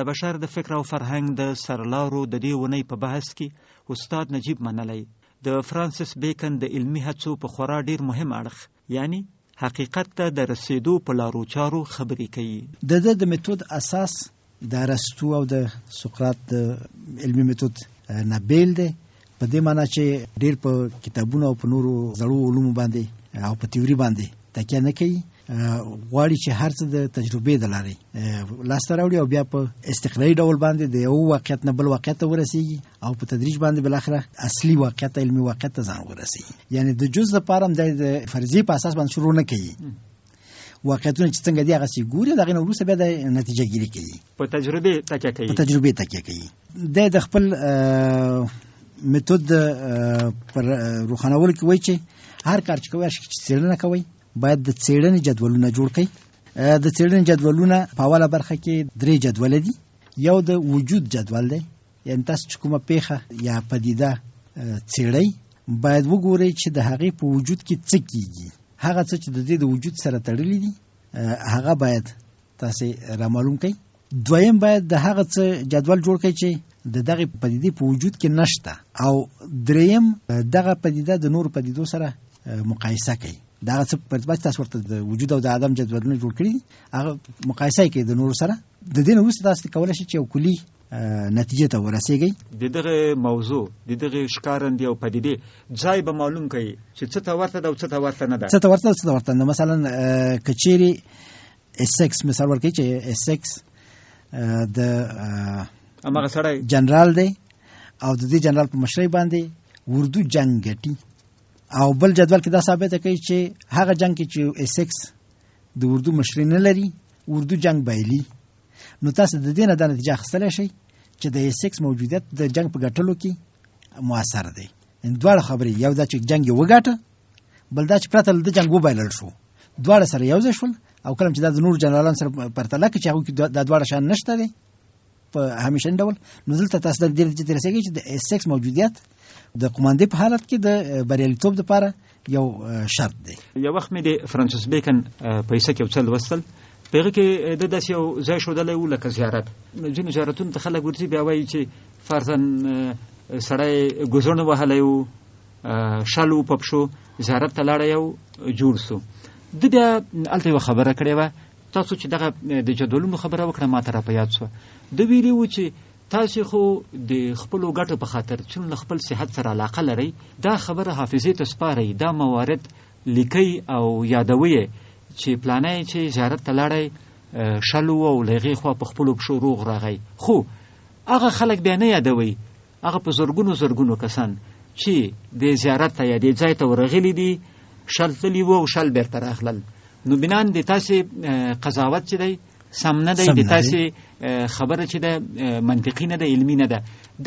د بشر د فکر او فرهنګ د سرلارو د دې ونې په بحث کې استاد نجیب منلی د فرانسیس بیکن د علمي هڅو په خورا ډیر مهم اړخ یعنی حقیقت ته د رسیدو په لارو چارو خبرې کوي. د میتود اساس د ارسطو او د سقراط د علمي میتود نه بیل دی، په دې معنی چې ډیر په کتابونو او په نورو زړو علومو باندې او په تیوري باندې تکیه نه کوي، غواړي چې هر څه د تجربې د لارې لاسته راوړي او بیا په استقراري ډول باندې د یو واقعیت نه بل واقعیت ته ورسیږي او په تدریج باندې بالاخره اصلي واقعیت علمي واقعیت ته ځان ورسیږي. یعنی د جز لپاره هم د فرضیې په اساس باندې شروع نه کوي، واقعیتونه چې څنګه دي هغه سي ګوري، دغه نه وروسته بیا د نتیجه ګیری کوي، په تجربې تکیه کوي. د خپل میتود پر روښانولو کې وایي چې هر کار چې کوي چې څېړنه کوي باید د څېړنې جدولونه جوړ کړي. د څېړنې جدولونه په اوله برخه کې 3 جدول دي. یو د وجود جدول دی، یعنی تاسو چې کومه پیښه یا پدیده څېړئ باید وګورئ چې د هغې په وجود کې څه کیږي، هغه څه چې د دې د وجود سره تړلي دي هغه باید تاسو رامعلوم کړئ. دویم باید د هغه څه جدول جوړ کړئ چې د دغه پدیدې په وجود کې نشته، او دریم دغه پدیده د نورو پدیدو سره مقایسه کوي. دا څه پرتبه تاسو ورته د وجود او د عدم جدولونه جوړ کړي هغه مقایسه کوي د نورو سره. د دې نه وروسته تاسو کولی شئ چې یو کلي نتیجه ته ورسیږئ. د دغه موضوع د دغه ښکارندې او پدیدې ځای به معلوم کړي چې څه ته ورته ده او څه ته ورته نه ده. څه ته ورته او څه ته ورته نه. مثلا که چیرې اس مثال ورکړي چې اس د هماغه سړی جنرال دی او د دې جنرال په مشرۍ باندې اردو جنگ ګټي، او بل جدول کې دا ثابته کوي چې هغه جنگ کې چې اس د اردو مشري نه لري اردو جنگ بایلي، نو تاسو د دې نه د نتیجه اخیستلی شئ چې د اس موجودیت د جنگ په ګټلو کې مؤثر دی. دواړه خبرې، یو دا چې جنگ یې وګاټه، بل دا چې پرته له د جنگ وبایلل شو، دواړه سره یو ځای شول. او کله چې دا د نورو جنرالانو سره پرتله کړي چې هغوی کې دا دواړه شیان نشته دی په همیشني ډول، نو دلته تاسو د دې نتیجې ته رسېږئ چې د اس موجودیت د قماندې په حالت کې د بریالیتوب لپاره یو شرط دی. یو وخت مې د فرانسیس بیکن پیسه کې یو څه لوستل، په هغه کې د داسې یو ځای ښودلی و لکه زیارت. ځینو زیارتونو ته خلک ورځي بیا وایي چې فرضاً سړی ګوزڼ وهلی و، شل و په پښو، زیارت ته لاړی او جوړ سو. ده بیا هلته یوه خبره کړې وه، تاسو چې دغه د جدولونو خبره وکړه ما ته را په یاد سوه. ده ویلي و چې تاسو خو د خپلو ګټو په خاطر چې خپل صحت سره علاقه لرئ، دا خبره حافظې ته سپارئ، دا موارد لیکئ او یادوئ چې پلانی چې زیارت ته لاړی شل و او له هغې خوا په خپلو پښو روغ راغی. خو هغه خلک بیا نه یادوئ، هغه په زرګونو کسان چې د زیارت ته یا دې ځای ته ورغلي دي، شل تللي و او شل بیرته راغلل. نو بنان د تاسې قضاوت چې دی سم نه دی، د تاسې خبره چې ده منطقي نه ده، علمي نه ده.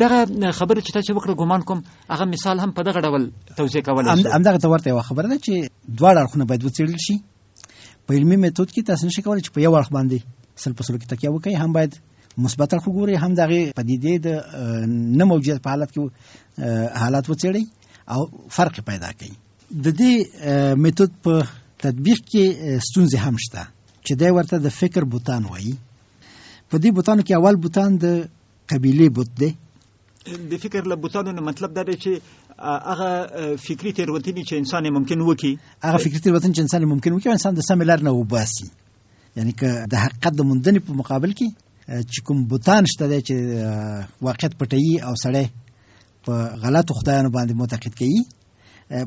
دغه خبره چې تاسو وکړه ګمان کوم هغه مثال هم په دغه ډول توضیح کولی شئ. همدغه ته ورته یوه خبره ده چې دواړه اړخونه باید وڅېړل شي. په علمي میتود کې تاسو نشئ کولی چې په یو اړخ باندې سل په سلو کې تکیه وکړئ، هم باید مثبت اړخ وګورئ، هم د هغې پدیدې د نه موجودیت په حالت کې حالات وڅېړئ او فرق پیدا کړئ. د دې میتود په تطبیق کې ستونزې هم شته چې دی ورته د فکر بوتان وایي. په دې بوتانو کې اول بوتان د قبیلې بوت دی. د فکر له بوتانو نه مطلب دا دی چې هغه فکري تېروتنې چې انسان ممکن وکړي، هغه فکري تېروتنې چې انسان ممکن وکړي او انسان د سمې لارې نه وباسي. یعنی که د حقیقت د موندنې په مقابل کې چې کوم بوتان شته دی چې واقعیت پټوي او سړی په غلطو خدایانو باندې معتقد کوي،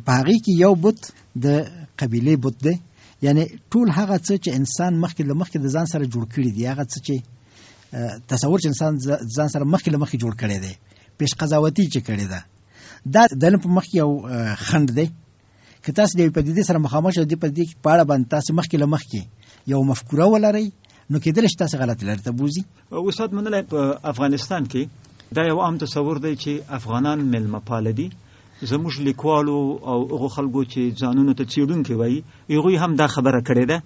په هغې کې یو بوت د قبیلې بوت دی. یعنی ټول هغه څه چې انسان مخکې له مخکې د ځان سره جوړ کړي دي، هغه څه چې تصور چې انسان ځان سره مخکې له مخکې جوړ کړی دی، پیش قضاوتي چې کړې ده، دا د علم په مخ کې یو خنډ دی. که تاسو د یوې پدیدې سره مخامخ شئ، د دې پدیدې په اړه باندې تاسو مخکې له مخکې یو مفکوره ولرئ، نو کېدلی شي تاسو غلطې لارې ته بوځي. استاد منلی، په افغانستان کې دا یو عام تصور دی چې افغانان میلمه پاله دي. زموږ لیکوالو او هغو خلکو چې ځانونو ته څېړونکي وایي، هغوی هم دا خبره کړې ده.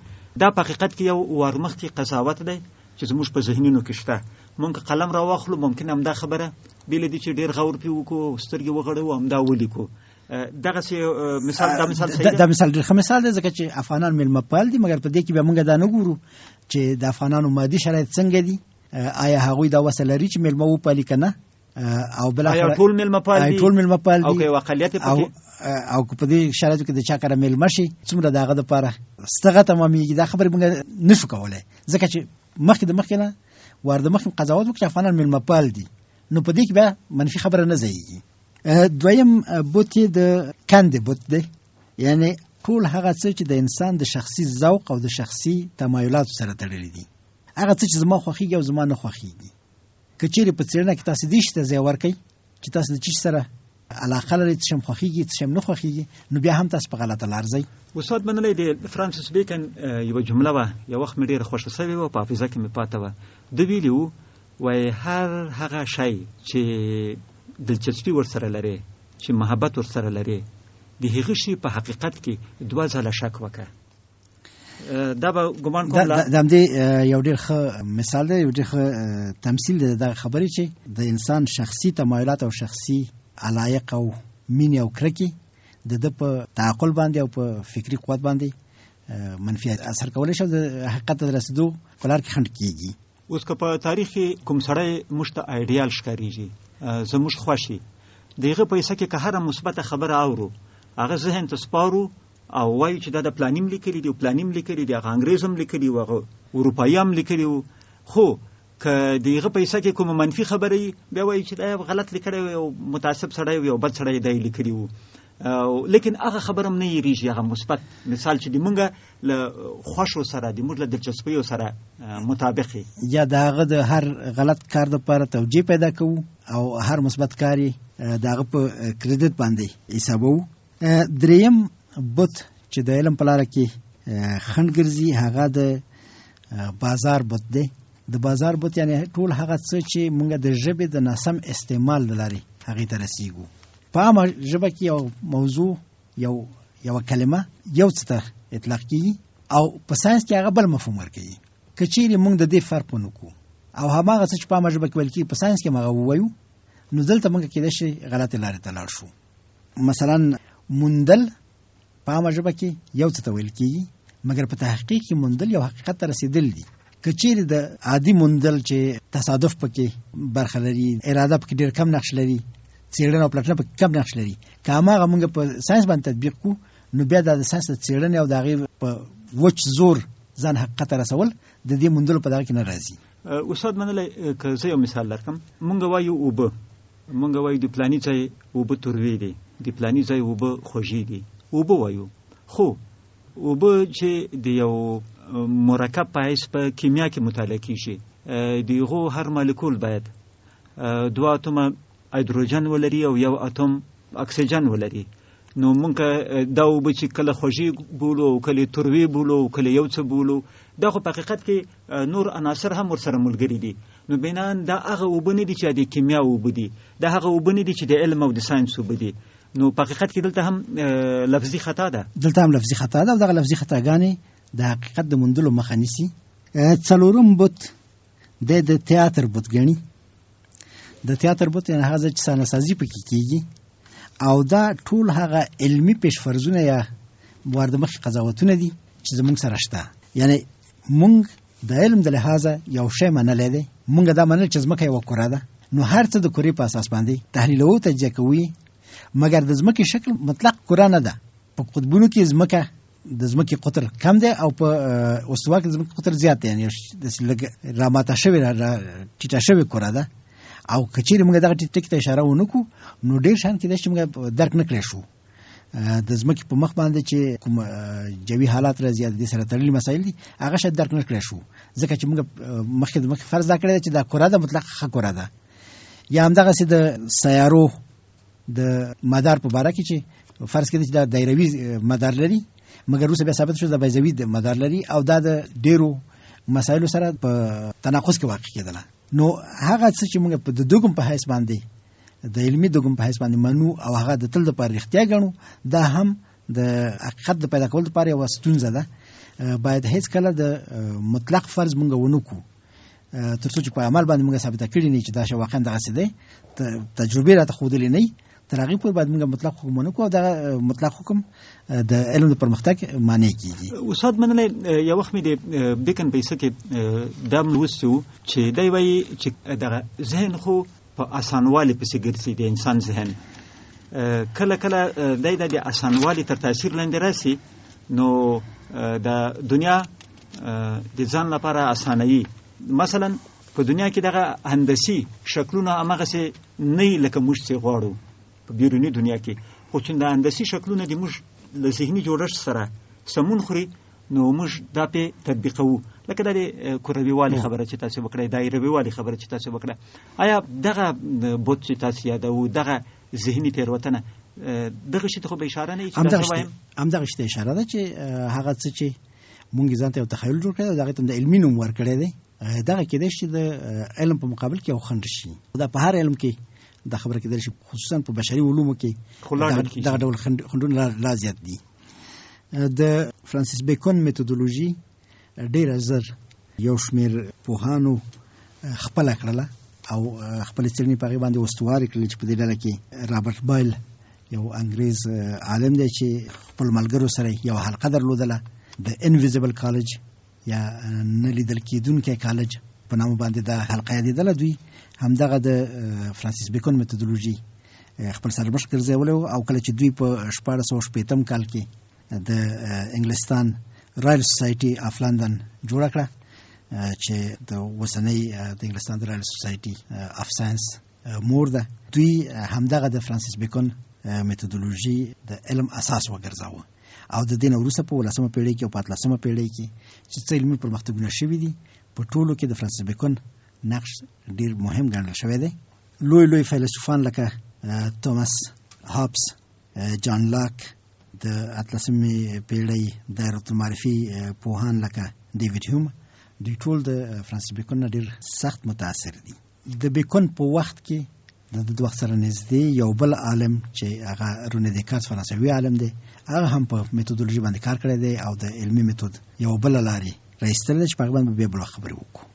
دا په حقیقت کې یو وارمخکې قضاوت دی چې زموږ په ذهنونو کې شته. مونږ قلم را واخلو، ممکن همدا خبره بیله دي چې ډېر غور پې وکړو، سترګې وغړوو، همدا ولیکو. دغسې مثال دا مثال صحیح دا مثال ډېر ښه مثال دی، ځکه چې افغانان میلمه پال دي، مګر په دې کې بیا مونږ دا نه ګورو چې د افغانانو مادي شرایط څنګه دي، آیا هغوی دا وسه لري چې میلمه وپالي که نه، او بالاخره ټول میلمه پال دي، ټول میلمه پال دي، او که یو اقلیت او که په دې شرایطو کې د چا کره میلمه شي څومره د هغه دپاره ستغه تمامېږي. دا خبرې موږ نشو کولی، ځکه چې مخکې نه د مخکې قضاوت وکړو چې افغانان میلمه پال دي، نو په دې کې بیا منفي خبره نه ځایږي. دویم بوت یې د کندې بوت دی، یعنی ټول هغه څه چې د انسان د شخصي ذوق او د شخصي تمایلاتو سره تړلي دي، هغه څه چې زما خوښیږي او زما نه خوښیږي. که چیرې په څېړنه کې تاسو دې شي ته ځای ورکئ چې تاسو د چی سره علاقه لرئ، څه شی خوښیږي څه شی نه خوښیږي، نو بیا هم تاسو په غلطه لار ځئ. استاد منلی د فرانسیس بیکن یوه جمله وه، یو وخت مې ډېره خوښه سوې وه، په حافظه کې مې پاته وه. ده ویلي وو وایي هر هغه شی چې دلچسپي ورسره لري، چې محبت ورسره لري، د هغه شي په حقیقت کې 2 ځله شک وکړه. دا به ګمان کوم د همدې یو ډېر ښه مثال دی، یو ډېر ښه تمثیل دی دغه خبرې چې د انسان شخصي تمایلات او شخصي علایق او مینې او کرکې د ده په تعقل باندې او په فکري قوت باندې منفي اثر کولی شي، د حقیقت ته د رسېدو په لار کې خنډ کېږي. اوس که په تاریخ کې کوم سړی موږ ته ایډیال ښکارېږي، زموږ خوښ د هغه په حصه کې که هره مثبته خبره اورو، هغه ذهن ته سپارو او وایو چې دا د پلانیم لیکلي دي، پلانیم لیکلي دي، هغه انګریز هم لیکلي و، هغه اروپایي هم لیکلي و. خو که د هغه په حصه کې کومه منفي خبره وي، بیا وایي چې دا غلط لیکلی و، یو متعصب سړی و، یو بد سړی دی لیکلي و. لیکن هغه خبره هم نه یېرېږي، هغه مثبت مثال چې د مونږ له خوښو سره، د مونږ له دلچسپیو سره مطابق یا د هغه د هر غلط کار دپاره توجیه پیدا کوو او هر مثبت کار یې د هغه په کریډټ باندې حسابوو. دریم بوت چې د علم په لاره کې خنډ ګرځي، هغه د بازار بوت دی. د بازار بوت یعنی ټول هغه څه چې مونږ د ژبې د ناسم استعمال له لارې هغې ته رسیږو. په عامه ژبه کې یو موضوع، یو کلمه یو څه ته اطلاق کېږي او په ساینس کې هغه بل مفهوم ورکوي. که چیرې مونږ د دې فرق ونه کړو او هماغه څه چې په عامه ژبه کې ویل کېږي په ساینس کې هم هغه ووایو، نو دلته مونږ کېدای شي غلطې لارې ته لاړ شو. مثلا موندل په عامه ژبه کې یو څه ته ویل کېږي، مګر په تحقیق کې موندل یو حقیقت ته رسېدل دي. که چیرې د عادي موندل چې تصادف پکې برخه لري، اراده پکې ډېر کم نقش لري، څېړنه او پلټنه پکې کم نقش لري، که هماغه مونږ په ساینس باندې تطبیق کړو، نو بیا د ساینس د څېړنې او د هغې په وچ زور ځان حقیقت ته رسول د دې موندلو په دغه کې نه راځي. استاد منلی که زه یو مثال درکړم، مونږ وایو اوبه، مونږ وایو د پلاني ځای اوبه تروې دي، د پلاني ځای اوبه خوږې دي، اوبه وایو. خو اوبه چې د یو مرکب په حیث په کیمیا کې مطالعه کېږي، د هغو هر مالیکول باید 2 اتومه هایدروجن ولري او 1 اتوم اکسیجن ولري. نو مونږ دا اوبه چې کله خوږې بولو او کله تروې بولو او کله یو څه بولو، دا خو په حقیقت کې نور عناصر هم ورسره ملګري دي. نو بنان دا هغه اوبه نه دي چې د کیمیا اوبه دي، دا هغه اوبه نه دي چې د علم او د ساینس اوبه دي. نو په حقیقت کې دلته هم لفظي خطا ده، دلته هم لفظي خطا ده او دغه لفظي خطاګانې د حقیقت د موندلو مخه نیسي. څلورم بوت د تیاتر بوت ګڼي. د تیاتر بوت یعنې هغه ځای چې صحنه‌سازي پکې کېږي او دا ټول هغه علمي پیشفرضونه یا وارد مخکې قضاوتونه دي چې زمونږ سره شته. یعنی مونږ د علم د لحاظه یو شی منلی دی، مونږ دا منل چې ځمکه یوه کره ده، نو هر څه د کرې په اساس باندې تحلیلوو تجزیه کوو، مګر د ځمکې شکل مطلق کره نه ده. په قطبونو کې ځمکه د ځمکې قطر کم دی او په استوا کې د ځمکې قطر زیات دی، یعنې لږ راماته شوې ټیټه شوې کره ده. او که چیرې موږ دغه ټکي ته اشاره ونه کړو، نو ډېر شیان کېدای شي موږ درک نه کړی شو. د ځمکې په مخ باندې چې کوم جوي حالات راځي، د دې سره تړلي مسایل دي، هغه شاید درک نه کړی شو، ځکه چې موږ مخکې د مخکې فرض دا کړی دی چې دا کره ده، مطلق ښه کره ده. یا همدغسې د سیارو د مدار په باره کې چې فرض کېده چې دا دایروي مدار لري، مګر وروسته بیا ثابت شو دا بیضوي مدار لري او دا د ډېرو مسایلو سره په تناقض کې واقع کېدله. نو هغه څه چې موږ په د دوګم په حیث باندې، د علمي دوګم په حیث باندې منو او هغه د تل دپاره رښتیا ګڼو، دا هم د حقیقت د پیدا کولو دپاره یوه ستونزه ده. باید هیڅ کله د مطلق فرض موږ ونه کړو تر څو چې په عمل باندې موږ ثابته کړي نه چې دا شی واقعا دغسې دی، تجربې راته ښودلې نه وي، تر هغې پورې باید موږ مطلق حکم ونه کړو او دغه مطلق حکم د علم د پرمختګ معنی کېږي. استاد منلی یو وخت مې د بیکن په کیسه کې دا لوستی و چې دی وایي چې دغه ذهن خو په اسانوالي پسې ګرځي د انسان ذهن کله کله دی د اسانوالي تر تاثیر لاندې راسي نو د دنیا د ځان لپاره اسانوي. مثلا په دنیا کې دغه هندسي شکلونه هماغسې نه لکه موږ چې غواړو په بیروني دنیا کې، خو چې د هندسي شکلونه د موږ له ذهني جوړښت سره سمون خوري نو موږ دا پې تطبیقوو. لکه دا د کروي والي خبره چې تاسو وکړئ، دایروي والي خبره چې تاسو وکړه، آیا دغه بوت چې تاسو یادوو دغه ذهني تېروتنه دغه شي ته خو به اشاره نه وي چې دا وایم؟ همدغه شي ته اشاره ده چې هغه څه چې مونږ ځان ته یو تخیل جوړ کړی او دغه ته د علمي نوم ورکړی دی، دغه کېدای شي د علم په مقابل کې یو خنډ شي. دا په هر علم کې دا خبره کېدای شي، خصوصا په بشري علومو کې دغه ډول خنډونه لا زیات دي. د فرانسیس بیکن میتودولوژي ډېره زر یو شمېر پوهانو خپله کړله او خپلې څېړنې په هغې باندې استوارې کړلې چې په دې ډله کې رابرټ بایل یو انګریز عالم دی چې خپل ملګرو سره یو حلقه درلودله د انویزیبل کالج یا نه لیدل کېدونکی کالج په نامه باندې دا حلقه یادېدله. دوی همدغه د فرانسیس بیکن میتودولوژي خپل سرمشق ګرځولی و او کله چې دوی په 1660 کال کې د انګلستان رایل سوسایټي اف لندن جوړه کړه چې د اوسنۍ د انګلستان د رایل سوسایټي اف ساینس مور ده، دوی همدغه د فرانسیس بیکن میتودولوژي د علم اساس وګرځاوه او د دې نه وروسته په 18مه پېړۍ کې او په 18مه پېړۍ کې چې څه علمي پرمختګونه شوي دي په ټولو کې د فرانسیس بیکن نقش ډېر مهم ګڼل شوی دی. لوی لوی فیلسوفان لکه توماس هابس، جان لاک، د 18مې پېړۍ دایرة المعرفي پوهان لکه ډیویډ هیوم، دوی ټول د فرانسیس بیکن نه ډېر سخت متاثر دي. د بیکن په وخت کې د وخت سره نږدې یو بل عالم چې هغه رونه دیکارت فرانسوي عالم دی، هغه هم په میتودولوژي باندې کار کړی دی او د علمي میتود یو بل لارې را ایستلې چې په هغه باندې بیا بل خبرې وکړو.